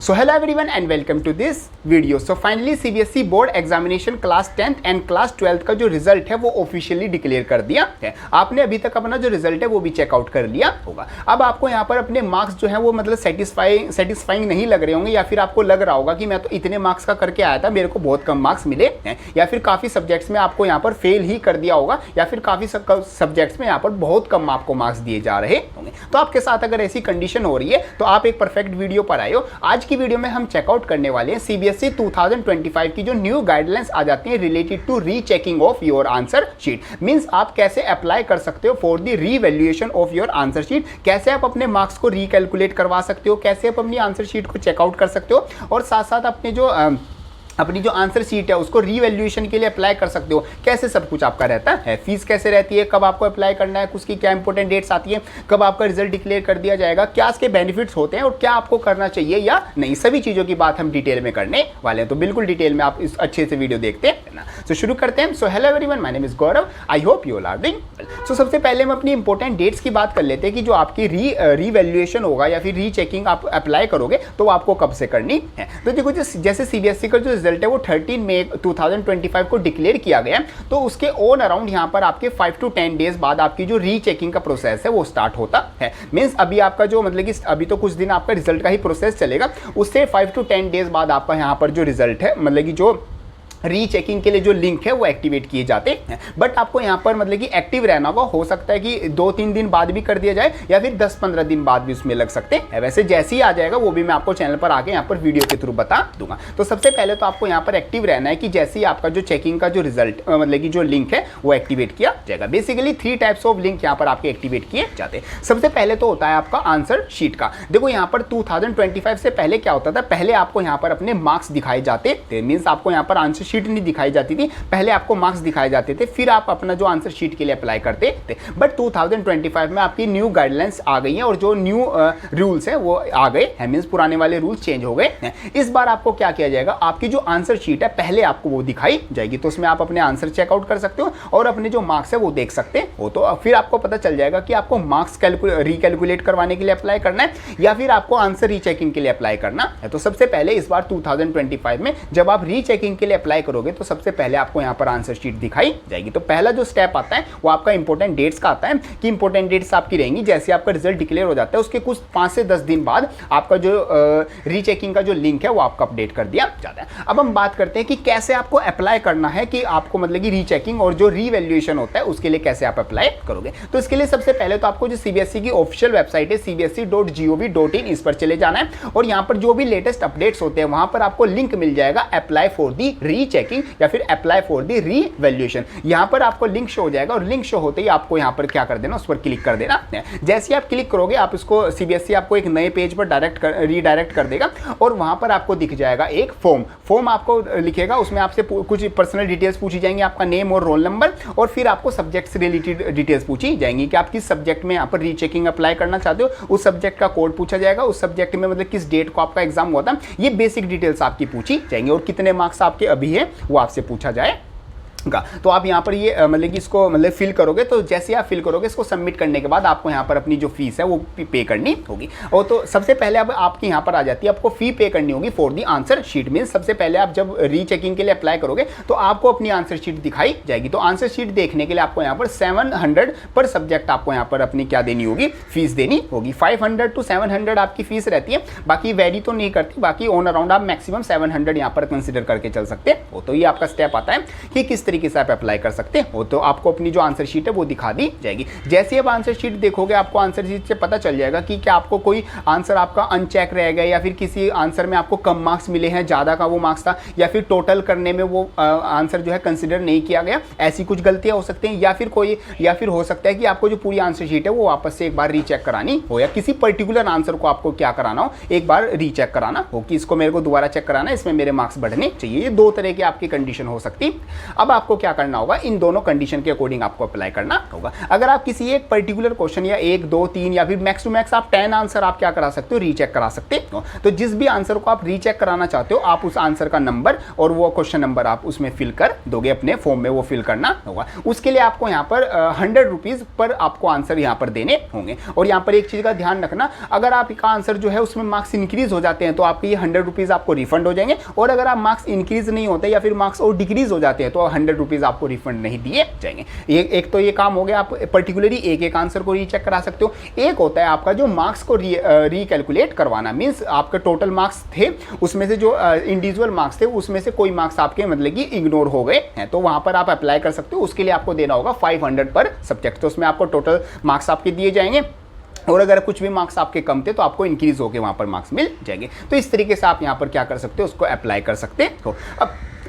So hello everyone and welcome to this video. So finally CBSE board examination class 10th and class 12th का जो result है वो officially declare कर दिया है। आपने अभी तक अपना जो रिजल्ट है वो भी चेकआउट कर लिया होगा। अब आपको यहाँ पर अपने मार्क्स जो है वो मतलब सेटिस्फाइंग नहीं लग रहे होंगे, या फिर आपको लग रहा होगा कि मैं तो इतने मार्क्स का करके आया था, मेरे को बहुत कम मार्क्स मिले हैं, या फिर काफ़ी सब्जेक्ट्स में आपको यहाँ पर फेल ही कर दिया होगा, या फिर काफ़ी सब्जेक्ट्स में यहाँ पर बहुत कम आपको मार्क्स दिए जा रहे होंगे। तो आपके साथ अगर ऐसी कंडीशन हो रही है तो आप एक परफेक्ट वीडियो पर आए हो। आज की वीडियो में हम चेकआउट करने वाले हैं सीबीएसई 2025 की जो न्यू गाइडलाइंस आ जाती हैं related to rechecking of your answer sheet. Means आप कैसे अप्लाई कर सकते हो for the revaluation of your answer sheet, कैसे आप अपने मार्क्स को रिकैलकुलेट करवा सकते हो, कैसे आप अपनी आंसर शीट को चेकआउट कर सकते हो, और साथ साथ अपनी जो आंसर शीट है उसको रीवैल्यूएशन के लिए अप्लाई कर सकते हो। कैसे सब कुछ आपका रहता है, फीस कैसे रहती है, कब आपको अप्लाई करना है, उसकी क्या इंपॉर्टेंट डेट्स आती है, कब आपका रिजल्ट डिक्लेयर कर दिया जाएगा, क्या इसके बेनिफिट्स होते हैं और क्या आपको करना चाहिए या नहीं, सभी चीज़ों की बात हम डिटेल में करने वाले हैं। तो बिल्कुल डिटेल में आप इस अच्छे से वीडियो देखते हैं ना। सो शुरू करते हैं। So hello everyone, my name is Gaurav, I hope you are doing well. So सबसे पहले हम अपनी इंपॉर्टेंट डेट्स की बात कर लेते हैं कि जो आपकी रीवैल्यूएशन होगा या फिर रीचेकिंग आप अप्लाई करोगे तो आपको कब से करनी है। तो देखो जैसे सीबीएसई का जो रिजल्ट है वो 13 मई 2025 को डिक्लेयर किया गया, तो उसके ऑन अराउंड यहाँ पर आपके 5 to 10 डेज बाद आपकी जो रीचेकिंग का प्रोसेस है वो स्टार्ट होता है। मींस अभी आपका जो मतलब कि अभी तो कुछ दिन आपका रिजल्ट का ही प्रोसेस चलेगा, उससे 5 to 10 डेज बाद आपका यहाँ पर जो रिजल्ट है मतलब कि जो रीचेकिंग के लिए जो लिंक है वो एक्टिवेट किए जाते हैं। बट आपको यहाँ पर मतलब कि एक्टिव रहना होगा, हो सकता है कि 2-3 दिन बाद भी कर दिया जाए या फिर 10-15 दिन बाद भी उसमें लग सकते हैं। वैसे जैसे ही आ जाएगा वो भी मैं आपको चैनल पर आके यहाँ पर वीडियो के थ्रू बता दूंगा। तो सबसे पहले तो आपको यहाँ पर एक्टिव रहना है कि जैसे ही आपका जो चेकिंग का जो रिजल्ट मतलब कि जो लिंक है वो एक्टिवेट किया जाएगा। बेसिकली 3 टाइप्स ऑफ लिंक यहाँ पर आपके एक्टिवेट किए जाते हैं। सबसे पहले तो होता है आपका आंसर शीट का। देखो यहाँ पर 2025 से पहले क्या होता था, पहले आपको यहाँ पर अपने मार्क्स दिखाए जाते थे। मीन्स आपको यहाँ पर आंसर शीट नहीं दिखाई जाती थी, पहले आपको मार्क्स दिखाए जाते थे, फिर आप अपना जो आंसर शीट के लिए अप्लाई करते थे। बट 2025 में आपकी न्यू गाइडलाइंस आ गई है और जो न्यू रूल्स है वो आ गए हैं। मींस पुराने वाले रूल्स चेंज हो गए हैं। इस बार आपको क्या किया जाएगा, आपकी जो आंसर शीट है पहले आपको वो दिखाई जाएगी, तो उसमें आप अपने आंसर चेकआउट कर सकते हो और अपने जो मार्क्स है वो देख सकते हो। तो फिर आपको पता चल जाएगा कि आपको मार्क्स रिकैलकुलेट करवाने के लिए अप्लाई करना है या फिर आपको आंसर रीचेकिंग के लिए अप्लाई करना है। तो सबसे पहले इस बार 2025 में जब आप रीचेकिंग के लिए अप्लाई करोगे तो सबसे पहले आपको यहाँ पर आंसर शीट दिखाई जाएगी। तो पहला जो स्टेप आता है वो आपका इंपॉर्टेंट डेट्स का आता है कि इंपॉर्टेंट डेट्स आपकी रहेंगी जैसे आपका रिजल्ट डिक्लेयर हो जाता है उसके कुछ 5 से 10 दिन बाद आपका जो रीचेकिंग का जो लिंक है वो आपका अपडेट कर दिया जाता है। अब हम बात करते हैं कि कैसे आपको अप्लाई करना है, कि आपको मतलब कि रीचेकिंग और जो रीवैल्यूएशन होता है उसके लिए कैसे आप अप्लाई करोगे। तो इसके लिए सबसे पहले तो आपको जो सीबीएसई की ऑफिशियल वेबसाइट है cbse.gov.in, इस पर चले जाना है और यहाँ पर जो भी लेटेस्ट अपडेट्स होते हैं वहां पर आपको लिंक मिल जाएगा अप्लाई फॉर दी रीचेकिंग या फिर अप्लाई फॉर दी रीवैल्यूएशन। यहां पर आपको लिंक शो हो जाएगा और लिंक शो होते ही आपको यहां पर क्या कर देना, उस पर क्लिक कर देना। जैसे ही आप क्लिक करोगे आप इसको सीबीएसई आपको एक नए पेज पर रीडायरेक्ट कर देगा और वहां पर आपको दिख जाएगा एक फॉर्म आपको लिखेगा, उसमें आपसे कुछ पर्सनल डिटेल्स पूछी जाएंगी, आपका नेम और रोल नंबर, और फिर आपको सब्जेक्ट से रिलेटेड डिटेल्स पूछी जाएंगी कि आप किस सब्जेक्ट में यहाँ पर रीचेकिंग अप्लाई करना चाहते हो, उस सब्जेक्ट का कोड पूछा जाएगा, उस सब्जेक्ट में मतलब किस डेट को आपका एग्जाम हुआ था, ये बेसिक डिटेल्स आपकी पूछी जाएंगी, और कितने मार्क्स आपके अभी है वो आपसे पूछा जाए। तो आप यहाँ पर ये मतलब कि इसको मतलब फिल करोगे, तो जैसे आप फिल करोगे इसको सबमिट करने के बाद आपको यहाँ पर अपनी जो फीस है वो पे करनी होगी। और तो सबसे पहले अब आपकी यहाँ पर आ जाती है, आपको फी पे करनी होगी for the answer sheet. Means सबसे पहले आप जब रीचेकिंग के लिए अप्लाई करोगे तो आपको अपनी आंसर शीट दिखाई जाएगी। तो आंसर शीट देखने के लिए आपको यहाँ पर 700 पर सब्जेक्ट आपको यहाँ पर अपनी क्या देनी होगी, फीस देनी होगी। 500 to 700 आपकी फीस रहती है, बाकी वेरी तो नहीं करती, बाकी ऑन अराउंड आप मैक्सिमम 700 यहाँ पर कंसिडर करके चल सकते हो। तो ये आपका स्टेप आता है कि किस तरीके से आप अप्लाई कर सकते हो। तो आपको अपनी जो आंसर शीट है वो दिखा दी जाएगी। जैसे आप आंसर शीट देखोगे आपको आंसर शीट से पता चल जाएगा कि क्या आपको कोई आंसर आपका अनचेक रह गया, या फिर किसी आंसर में आपको कम मार्क्स मिले हैं, ज़्यादा का वो मार्क्स था, या फिर टोटल करने में वो आंसर जो है कंसिडर नहीं किया गया, ऐसी कुछ गलतियां हो सकती हैं, या फिर हो सकता है कि आपको जो पूरी आंसर शीट है वो वापस से एक बार रीचेक करानी हो, या किसी पर्टिकुलर आंसर को आपको क्या कराना हो, एक बार रीचेक कराना हो कि इसको मेरे को दोबारा चेक कराना है, इसमें मेरे मार्क्स बढ़ने चाहिए। ये 2 तरह की आपकी कंडीशन हो सकती। अब आपको क्या करना होगा, इन दोनों कंडीशन के अकॉर्डिंग आपको अप्लाई करना होगा। अगर आप किसी एक पर्टिकुलर क्वेश्चन या 1 2 3 या फिर मैक्स टू मैक्स आप 10 आंसर आप क्या करा सकते हो, रीचेक करा सकते हो। तो जिस भी आंसर को आप रीचेक कराना चाहते हो, आप उस आंसर का नंबर और वो क्वेश्चन नंबर आप उसमें फिल कर दोगे, अपने फॉर्म में वो फिल करना होगा। उसके लिए आपको यहाँ पर 100 रुपीज़ पर आपको आंसर यहाँ पर देने होंगे। और यहाँ पर एक चीज़ का ध्यान रखना, अगर आपका आंसर जो है उसमें मार्क्स इंक्रीज हो जाते हैं तो आपके ये 100 रुपीज़ आपको रिफंड हो जाएंगे, और अगर आप मार्क्स इंक्रीज नहीं होते या फिर मार्क्स और डिक्रीज हो जाते हैं तो 100 रुपीज़ आपको रिफंड नहीं दिए जाएंगे। एक तो ये काम हो गया, आप पर्टिकुलरली एक आंसर को रीचेक करा सकते हो। एक होता है आपका जो मार्क्स को रिकैलकुलेट करवाना, मीन्स आपके टोटल मार्क्स थे उसमें से जो इंडिविजुअल मार्क्स थे उसमें से कोई मार्क्स आपके मतलब कि इग्नोर हो गए हैं, तो वहां पर आप अप्लाई कर सकते हो। उसके लिए आपको देना होगा 500 पर सब्जेक्ट, तो उसमें आपको टोटल मार्क्स आपके दिए जाएंगे, और अगर कुछ भी मार्क्स आपके कम थे तो आपको इंक्रीज होकर वहां पर मार्क्स मिल जाएंगे। तो इस तरीके से आप यहां पर क्या कर सकते हो, उसको अप्लाई कर सकते हो।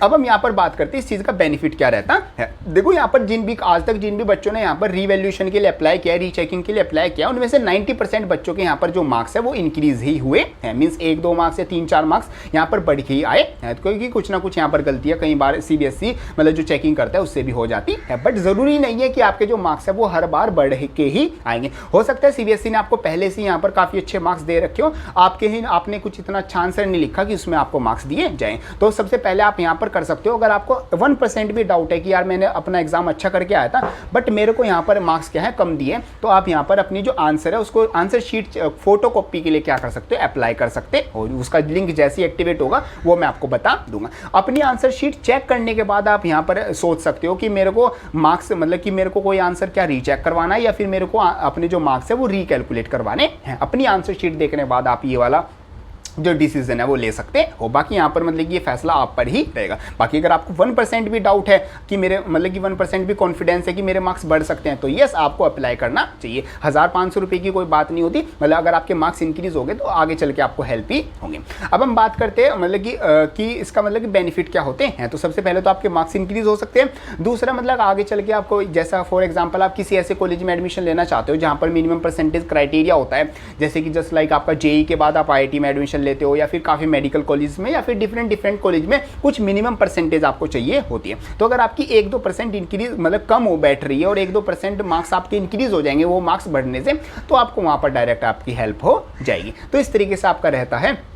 अब हम यहाँ पर बात करते हैं इस चीज़ का बेनिफिट क्या रहता है। देखो यहाँ पर आज तक जिन भी बच्चों ने यहाँ पर रीवैल्यूएशन के लिए अप्लाई किया, रीचेकिंग के लिए अप्लाई किया, उनमें से 90% बच्चों के यहाँ पर जो मार्क्स है वो इंक्रीज ही हुए हैं। मीन्स 1-2 मार्क्स या 3-4 मार्क्स यहाँ पर बढ़ के ही आए हैं, क्योंकि कुछ ना कुछ यहाँ पर गलतियाँ कई बार CBSE मतलब जो चेकिंग करता है उससे भी हो जाती है। बट ज़रूरी नहीं है कि आपके जो मार्क्स है वो हर बार बढ़ के ही आएंगे। हो सकता है CBSE ने आपको पहले से यहाँ पर काफ़ी अच्छे मार्क्स दे रखे हो, आपने कुछ इतना अच्छा आंसर नहीं लिखा कि उसमें आपको मार्क्स दिए जाएँ। तो सबसे पहले आप यहाँ पर कर सकते हो, अगर आपको 1% भी डाउट है कि यार मैंने अपना एग्जाम अच्छा करके आया था बट मेरे को यहाँ पर मार्क्स क्या है कम दिए, तो आप यहाँ पर अपनी जो आंसर है उसको आंसर शीट फोटो कॉपी के लिए क्या कर सकते हो, अप्लाई कर सकते हो। उसका लिंक जैसे ही एक्टिवेट होगा वो मैं आपको बता दूंगा। अपनी आंसर शीट चेक करने के बाद आप यहाँ पर सोच सकते हो कि मेरे को मार्क्स मतलब कि मेरे को कोई आंसर क्या रीचेक करवाना है या फिर मेरे को अपने जो मार्क्स है वो रिकैलकुलेट करवाने हैं। अपनी आंसर शीट देखने के बाद आप ये वाला जो डिसीजन है वो ले सकते हो। बाकी यहाँ पर मतलब कि ये फैसला आप पर ही रहेगा। बाकी अगर आपको 1% भी डाउट है कि मेरे मतलब कि 1% भी कॉन्फिडेंस है कि मेरे मार्क्स बढ़ सकते हैं, तो यस आपको अप्लाई करना चाहिए। 1500 रुपये की कोई बात नहीं होती, मतलब अगर आपके मार्क्स इंक्रीज हो गए तो आगे चल के आपको हेल्प ही होंगे। अब हम बात करते हैं मतलब कि इसका मतलब कि बेनिफिट क्या होते हैं। तो सबसे पहले तो आपके मार्क्स इंक्रीज हो सकते हैं। दूसरा मतलब आगे चल के आपको जैसा फॉर एग्जाम्पल आप किसी ऐसे कॉलेज में एडमिशन लेना चाहते हो जहाँ पर मिनिमम परसेंटेज क्राइटेरिया होता है, जैसे कि जस्ट लाइक आपका JEE के बाद आप IIT में एडमिशन लेते हो या फिर काफ़ी मेडिकल कॉलेज में या फिर डिफरेंट कॉलेज में कुछ मिनिमम परसेंटेज आपको चाहिए होती है। तो अगर आपकी 1-2% इंक्रीज मतलब कम हो बैठ रही है और 1-2% मार्क्स आपके इंक्रीज हो जाएंगे वो मार्क्स बढ़ने से, तो आपको वहाँ पर डायरेक्ट आपकी हेल्प हो जाएगी। तो इस तरीके से आपका रहता है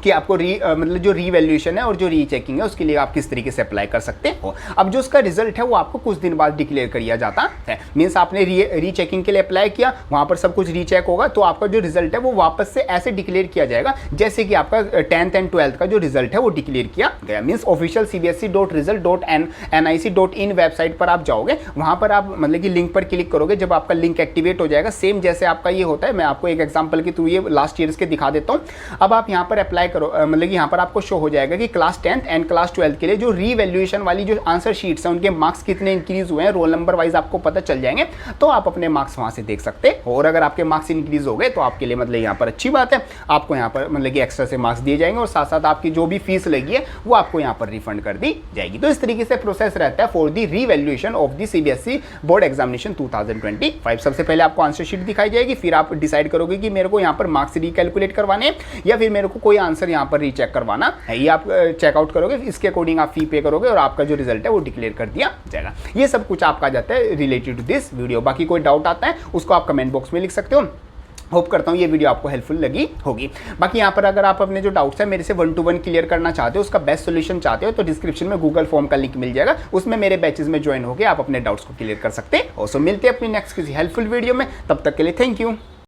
कि आपको मतलब जो रीवैल्यूएशन है और जो रीचेकिंग है उसके लिए आप किस तरीके से अप्लाई कर सकते हो। अब जो उसका रिजल्ट है वो आपको कुछ दिन बाद डिक्लेयर किया जाता है। मीन्स आपने रीचेकिंग के लिए अप्लाई किया, वहाँ पर सब कुछ रीचेक होगा, तो आपका जो रिजल्ट है वो वापस से ऐसे डिक्लेयर किया जाएगा जैसे कि आपका 10th एंड 12th का जो रिजल्ट है वो डिक्लेयर किया गया। मीन्स ऑफिशियल cbse.result.nic.in वेबसाइट पर आप जाओगे, वहाँ पर आप मतलब कि लिंक पर क्लिक करोगे। जब आपका लिंक एक्टिवेट हो जाएगा, सेम जैसे आपका ये होता है, मैं आपको एक एग्जाम्पल के थ्रू ये लास्ट ईयर्स के दिखा देता हूँ। अब आप यहाँ पर अप्लाई करो, मतलब कि यहाँ पर आपको शो हो जाएगा कि class 10th and class 12th के लिए जो रीवैल्यूएशन वाली जो आंसर शीट्स हैं उनके मार्क्स कितने इंक्रीज हुए हैं, रोल नंबर वाइज आपको पता चल जाएंगे, तो आप अपने मार्क्स वहाँ से देख सकते हो। और अगर आपके मार्क्स इंक्रीज हो गए तो आपके लिए मतलब यहाँ पर अच्छी बात है, आपको यहाँ पर मतलब कि एक्स्ट्रा से मार्क्स दिए जाएंगे और साथ साथ आपकी जो भी फीस लगी है वो आपको यहाँ पर रिफंड कर दी जाएगी। तो इस तरीके से प्रोसेस रहता है for the revaluation of the CBSE board examination 2025। सबसे पहले आपको आंसर शीट दिखाई जाएगी, फिर आप डिसाइड करोगे कि मेरे को यहाँ पर मार्क्स रिकैलकुलेट करवाने या फिर मेरे को कोई आंसर यहाँ पर रीचेक करवाना है। ये आप चेकआउट करोगे, इसके अकॉर्डिंग आप फी पे करोगे और आपका जो रिजल्ट है वो डिक्लेयर कर दिया जाएगा। ये सब कुछ आपका आ जाता है रिलेटेड टू दिस वीडियो। बाकी कोई डाउट आता है उसको आप कमेंट बॉक्स में लिख सकते हो। होप करता हूँ ये वीडियो आपको हेल्पफुल लगी होगी। बाकी यहाँ पर अगर आप अपने जो डाउट्स है मेरे से 1-to-1 क्लियर करना चाहते हो, उसका बेस्ट सोल्यूशन चाहते हो, तो डिस्क्रिप्शन में गूगल फॉर्म का लिंक मिल जाएगा, उसमें मेरे बैचेस में ज्वाइन होकर आप अपने डाउट्स को क्लियर कर सकते हो। सो मिलते हैं अपनी नेक्स्ट किसी हेल्पफुल वीडियो में, तब तक के लिए थैंक यू।